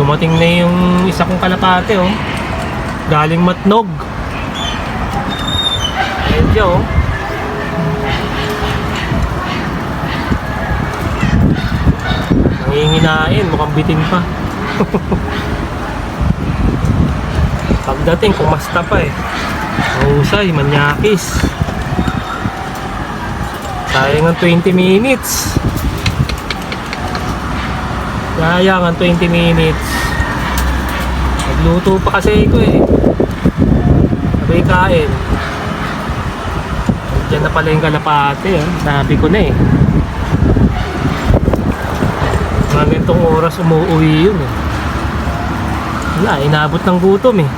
Dumating na yung isa kong kalapate, oh. Galing Matnog. Ayan siya, oh. Nanginginain, mukhang bitin pa. Pagdating, kumasta pa eh. Mahusay, manyakis. Sayang ang 20 minutes. Sayang ang 20 minutes. Nagluto pa kasi ko eh. Sabay kain. Diyan na pala yung kalapate, eh. Sabi ko na eh. Mga ganitong oras umuwi yun eh. Wala, inabot ng gutom eh.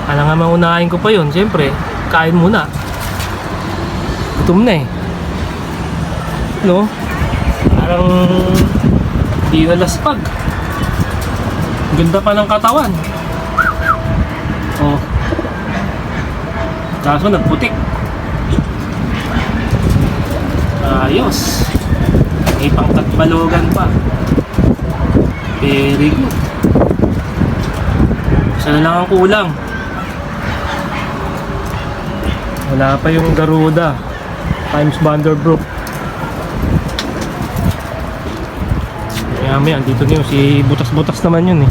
Kaya nga maunahin ko pa yun. Siyempre, kain muna. Gutom na eh. No? Parang di nalaspag. Ganda pa ng katawan. Oh. Kaso nagputik. Ayos. May pangtatbalogan pa. Very good. Isa na lang ang kulang. Wala pa yung Garuda times Vanderbroek. Maya andito na yun. Si butas-butas naman yun eh.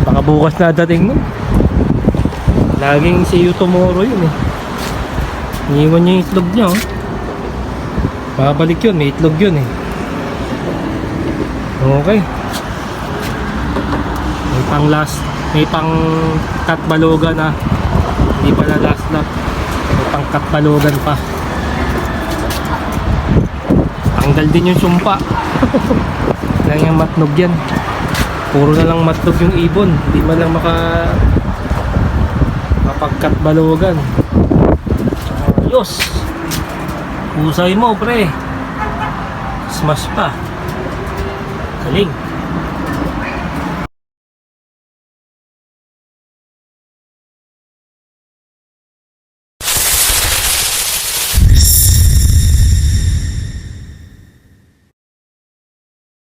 Baka bukas na dating nun. Laging see you tomorrow yun eh. Iniwan niya yung itlog niya, oh. Babalik yun, may itlog yun eh. Okay. May pang last, may pang katbalogan na. Hindi pala last lap. May pang katbalogan pa. Tanggal din yung sumpa. Lang yung matnog yan. Puro na lang matnog yung ibon. Hindi man lang mapagkatbalogan. Ayos. Husay mo pre. Smash pa. Galing.